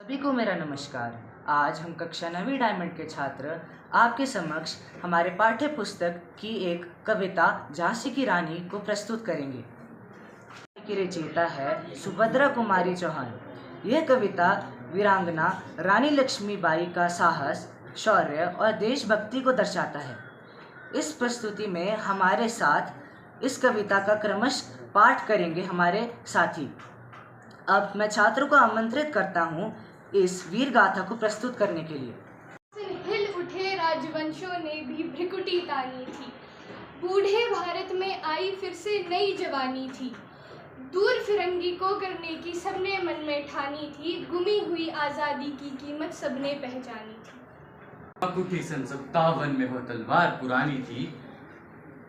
सभी को मेरा नमस्कार। आज हम कक्षा 9वीं डायमंड के छात्र आपके समक्ष हमारे पाठ्य पुस्तक की एक कविता झांसी की रानी को प्रस्तुत करेंगे। की रचयिता है सुभद्रा कुमारी चौहान। यह कविता वीरांगना रानी लक्ष्मीबाई का साहस, शौर्य और देशभक्ति को दर्शाता है। इस प्रस्तुति में हमारे साथ इस कविता का क्रमशः पाठ करेंगे हमारे साथी। अब मैं छात्रों को आमंत्रित करता हूँ इस वीर गाथा को प्रस्तुत करने के लिए। हिल उठे राजवंशों ने भी भ्रिकुटी तानी थी, बूढ़े भारत में आई फिर से नई जवानी थी। दूर फिरंगी को करने की सबने मन में ठानी थी, गुमी हुई आज़ादी की कीमत सबने पहचानी थी। उठी सन 57 में वो तलवार पुरानी थी,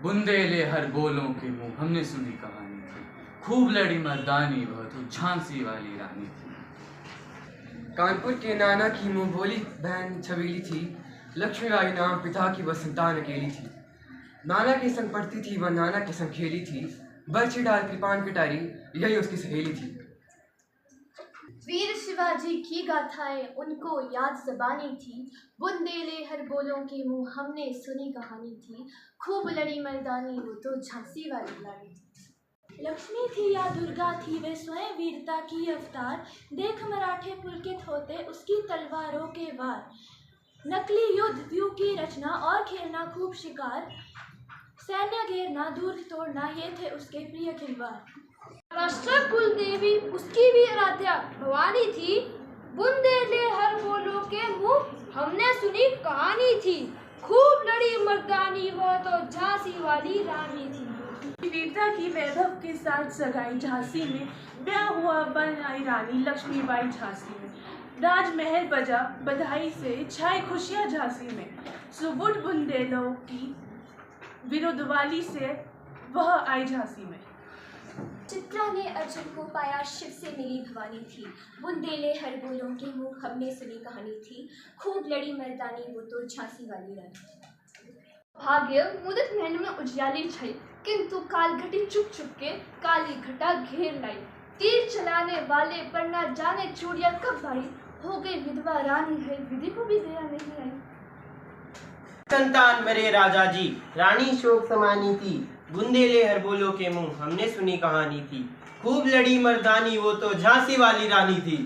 बुंदेले हर बोलों के मुंह हमने सुनी कहानी थी। खूब लड़ी मर्दानी वह तो झांसी वाली रानी थी। कानपुर के नाना की मुंह बोली बहन छबीली थी, लक्ष्मीबाई नाम पिता की वह संतान अकेली थी। नाना के संग पढ़ती थी वह नाना के संग खेली थी, बर्छी डाल कृपान कटारी यही उसकी सहेली थी। वीर शिवाजी की गाथाएं उनको याद ज़बानी थी, बुंदेले हर बोलों के मुंह हमने सुनी कहानी थी। खूब लड़ी मर्दानी वो तो झांसी वाली रानी थी। लक्ष्मी थी या दुर्गा थी वे स्वयं वीरता की अवतार, देख मराठे पुलकित होते उसकी तलवारों के वार। नकली युद्ध व्यू की रचना और खेलना खूब शिकार, सैन्य घेरना दूर तोड़ना ये थे उसके प्रिय खिलवाड़। राष्ट्र कुल देवी उसकी भी आराध्या भवानी थी, बुंदेले हर बोलों के मुंह हमने सुनी कहानी थी। खूब लड़ी मर्दानी वह तो झांसी वाली रानी थी। वीरता की वैभव के साथ सगाई झांसी में, ब्याह हुआ बन आई रानी लक्ष्मीबाई झांसी में। राजमहल बजा बधाई से छाई खुशियां झांसी में, सुबुठ बुंदेलों की विरुद्धवाली से वह आई झांसी में। चित्रा ने अर्जुन को पाया शिव से मिली भवानी थी, बुंदेले हर बोलों के मुंह हमने सुनी कहानी थी। खूब लड़ी मर्दानी वो तो झांसी वाली रानी। भाग्य मुदत महल में उजियाली छई, किंतु काल घटी चुप चुप के काली घटा घेर लाई। तीर चलाने वाले पर ना जाने चूड़िया कब भाई, हो गई विधवा रानी है विधि को भी दया नहीं आई। संतान मेरे राजा जी रानी शोक समानी थी, बुंदेले हर बोलों के मुंह हमने सुनी कहानी थी। खूब लड़ी मर्दानी वो तो झांसी वाली रानी थी।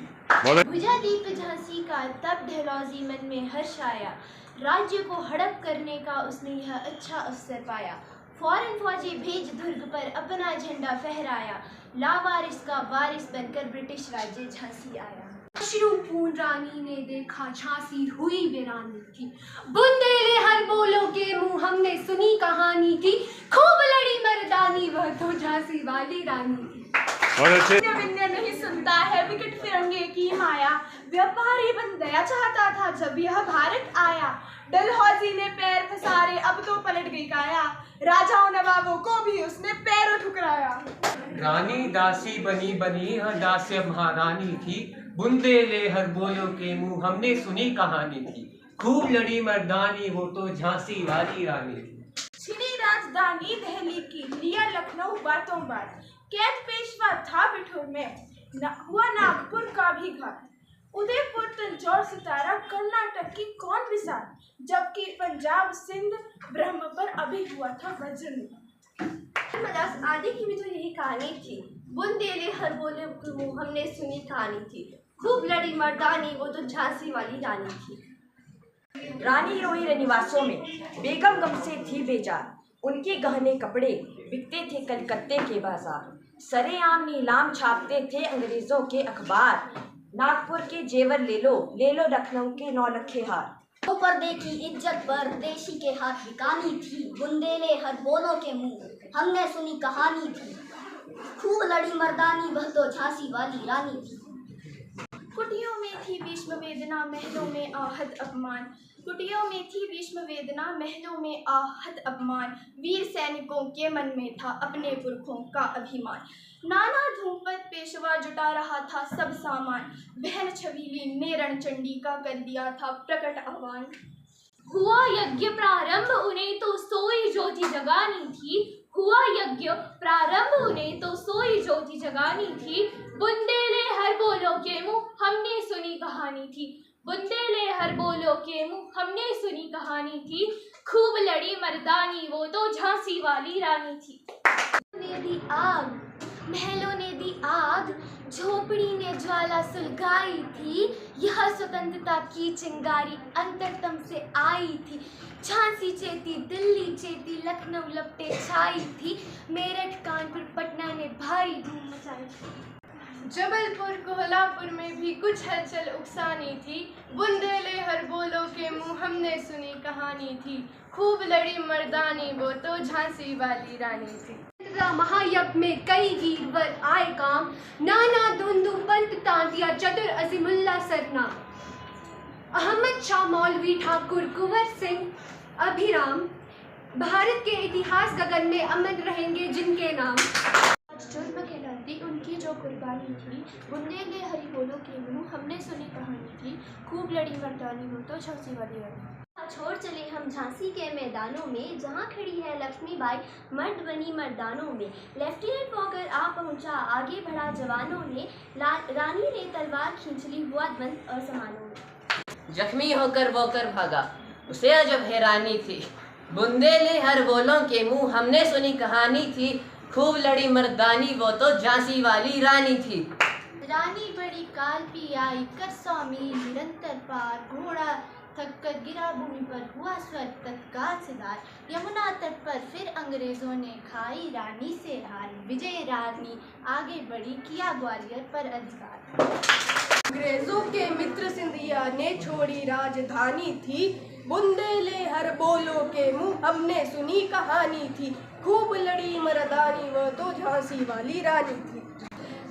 बुझा दीप झांसी का तब ढलौजी मन में हर्ष आया, राज्य को हड़प करने का उसने यह अच्छा अवसर पाया। फौरन फौजी भेज दुर्ग पर अपना झंडा फहराया, लावारिस का वारिस बनकर ब्रिटिश राज्य झांसी आया। अश्रुपूर्ण रानी ने देखा झांसी हुई वीरानी थी, बुंदेले हर बोलों के मुंह हमने सुनी कहानी थी। खूब लड़ी मर्दानी वह तो झांसी वाली रानी थी। विन्य नहीं सुनता है विकट फिरंगे की माया, व्यापारी बन गया चाहता था जब यह भारत आया। डलहौजी ने पैर पसारे अब तो पलट गई काया, राजाओं नवाबों को भी उसने पैरों ठुकराया। रानी दासी बनी बनी हर दास्य महारानी थी, बुंदेले हर बोलों के मुंह हमने सुनी कहानी थी। खूब लड़ी मर्दानी वो तो झांसी वाली रानी थी। छिनी राजधानी दिल्ली की, लिया लखनऊ बातों बात। कैद पेशवा था बिठूर में, हुआ नागपुर का भी घात। उदयपुर तंजौर सितारा कर्नाटक की कौन विसार, जबकि पंजाब सिंध ब्रह्म पर अभी हुआ था वज्र। मदास आदि की भी तो यही कहानी थी, बुंदेले हर बोलों के मुंह हमने सुनी कहानी थी। खूब लड़ी मर्दानी वो तो झांसी वाली रानी थी। रानी रोई रनिवासों में, बेगम गम से थी बेजार। उनके गहने कपड़े बिकते थे कलकत्ते के बाजार, सरेआम नीलाम छापते थे अंग्रेजों के अखबार। नागपुर के जेवर ले लो लखनऊ के 9 लखे हार। पर्दे की इज्जत पर देशी के हाथ बिकानी थी, बुंदेले हर बोलों के मुंह हमने सुनी कहानी थी। खूब लड़ी मर्दानी वह तो झांसी वाली रानी थी। कुटियों में थी भीष्म वेदना महलों में आहत अपमान, कुटियों में थी भीष्म वेदना महलों में आहत अपमान। वीर सैनिकों के मन में था अपने पुरखों का अभिमान। नाना धूमपत पेशवा जुटा रहा था सब सामान, बहन छबीली ने रणचंडी का कर दिया था प्रकट आह्वान। हुआ यज्ञ प्रारंभ उन्हें तो सोई ज्योति जगानी थी, हुआ यज्ञ प्रारंभ उन्हें तो सोई ज्योति जगानी थी। बुंदेले हर बोलों के मुंह हमने सुनी कहानी। कहानी थी। बुंदेले हर बोलो के मुंह हमने सुनी कहानी थी। खूब लड़ी मर्दानी वो तो झांसी वाली रानी थी। ने दी आग, महलों ने दी आग, झोपड़ी ने ज्वाला सुलगाई थी। यह स्वतंत्रता की चिंगारी अंतरतम से आई थी। झांसी चेती, दिल्ली चेती, लखनऊ लपटे छाई थी। मेरठ, कानपुर, पटना ने भारी धूम मचाई थी। जबलपुर, कोल्हापुर में भी कुछ हलचल उकसानी थी। बुंदेले हर बोलो के मुंह हमने सुनी कहानी थी। खूब लड़ी मर्दानी वो तो झांसी वाली रानी थी। महायज्ञ में कई वीरवर आए काम, नाना दुंदू पंत तांतिया चतुर अजीमुल्ला सरना, अहमद शाह मौलवी ठाकुर कुंवर सिंह अभिराम। भारत के इतिहास गगन में अमर रहेंगे जिनके नाम। जुर्म कहलाती उनकी जो कुर्बानी थी। बुंदेले हरि बोलो के मुंह हमने सुनी कहानी थी। खूब लड़ी मर्दानी वो तो झांसी वाली रानी। छोड़ चले हम झांसी के मैदानों में, जहाँ खड़ी है लक्ष्मीबाई मर्द बनी मर्दानों में। लेफ्टिनेंट वॉकर आ पहुँचा, आगे बढ़ा जवानों ने। रानी ने तलवार खींच ली, हुआ द्वंद असमानों में। जख्मी होकर वॉकर भागा, उसे अजब हैरानी थी। बुंदेले हर बोलों के मुंह हमने सुनी कहानी थी। खूब लड़ी मर्दानी वो तो झांसी वाली रानी थी। रानी बड़ी काल पी आई, कर 100 मील निरंतर पार। घोड़ा थक कर गिरा भूमि पर, हुआ स्वर्ग तत्काल से दार। यमुना तट पर फिर अंग्रेजों ने खाई रानी से हार। विजय रानी आगे बढ़ी, किया ग्वालियर पर अधिकार। अंग्रेजों के मित्र सिंधिया ने छोड़ी राजधानी थी। बुंदेले हर बोलो के मुंह हमने सुनी कहानी थी। खूब लड़ी मर्दानी वो तो झांसी वाली रानी थी।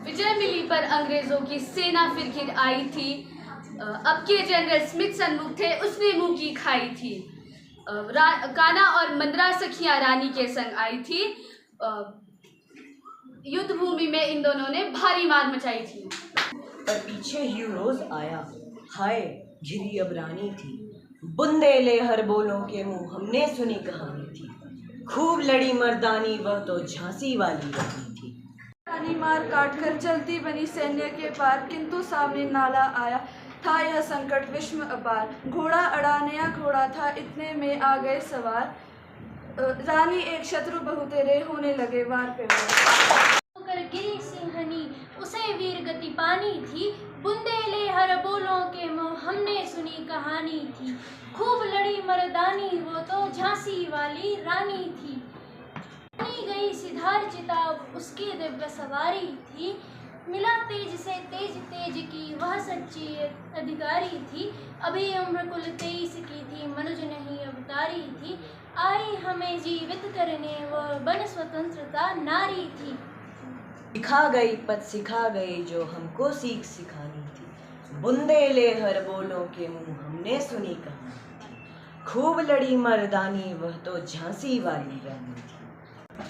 विजय मिली पर अंग्रेजों की सेना फिर घिर आई थी। अब के जनरल स्मिथ सन्मुख थे, उसने मुंह की खाई थी। काना और मंद्रा सखियां रानी के संग आई थी। युद्ध भूमि में इन दोनों ने भारी मार मचाई थी। पर पीछे हीरोज आया, हाय घिरी अब रानी थी। बुंदेले हर बोलों के मुंह हमने सुनी कहानी थी। खूब लड़ी मर्दानी वह तो झांसी वाली रानी थी। रानी मार काट कर चलती बनी सैन्य के पार, किंतु सामने नाला आया था यह संकट विषम अपार। घोड़ा अड़ा नया घोड़ा था, इतने में आ गए सवार। रानी एक शत्रु बहु तेरे, होने लगे वार पे वार। होकर गिरी सिंहनी, उसे वीर गति पानी थी। बुंदेले हर बोलों के मुंह हमने सुनी कहानी थी। खूब लड़ी मर्दानी वो तो झांसी वाली रानी थी। बनी गई सिधार चिताब, उसकी दिव्य सवारी थी। मिला तेज से तेज तेज की, वह सच्ची अधिकारी थी। अभी उम्र कुल 23 की थी, मनुज नहीं अवतारी थी। आई हमें जीवित करने वह बन स्वतंत्रता नारी थी। सिखा गई पद सिखा गई जो हमको सीख सिखानी थी। बुंदेले हर बोलों के मुंह हमने सुनी कहानी थी। खूब लड़ी मर्दानी वह तो झांसी वाली रानी थी।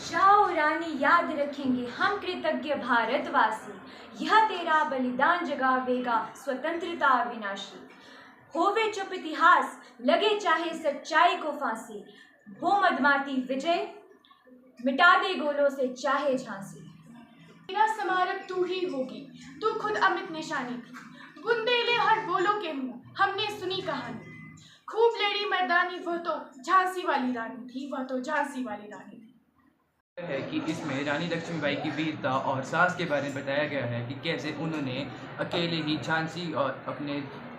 जाओ रानी याद रखेंगे हम कृतज्ञ भारतवासी। यह तेरा बलिदान जगावेगा स्वतंत्रता अविनाशी। होवे चुप इतिहास, लगे चाहे सच्चाई को फांसी। हो मदमाती विजय, मिटा दे गोलों से चाहे झांसी। मेरा स्मारक तू ही होगी, तू खुद अमित निशानी थी। बुंदेले हर बोलो के मुंह हमने सुनी कहानी। खूब लड़ी मर्दानी वो तो झांसी वाली रानी थी, वह तो झांसी वाली रानी थी। है कि इसमें रानी लक्ष्मीबाई की वीरता और साहस के बारे में बताया गया है कि कैसे उन्होंने अकेले ही झांसी और अपने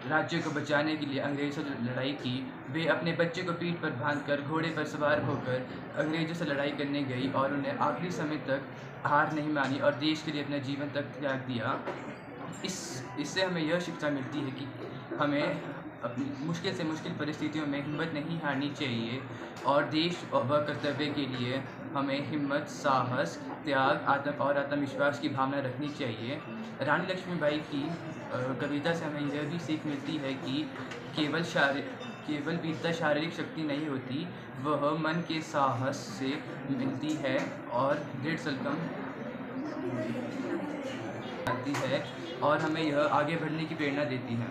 राज्य को बचाने के लिए अंग्रेज़ों से लड़ाई की। वे अपने बच्चे को पीठ पर बांधकर घोड़े पर सवार होकर अंग्रेज़ों से लड़ाई करने गई और उन्हें आखिरी समय तक हार नहीं मानी और देश के लिए अपना जीवन तक त्याग दिया। इससे हमें यह शिक्षा मिलती है कि हमें अपनी मुश्किल से मुश्किल परिस्थितियों में हिम्मत नहीं हारनी चाहिए और देश व कर्तव्य के लिए हमें हिम्मत, साहस, त्याग, आत्मविश्वास की भावना रखनी चाहिए। रानी लक्ष्मीबाई की कविता से हमें यह भी सीख मिलती है कि केवल वीरता शारीरिक शक्ति नहीं होती, वह मन के साहस से मिलती है और दृढ़ संकल्प आती है और हमें यह आगे बढ़ने की प्रेरणा देती है।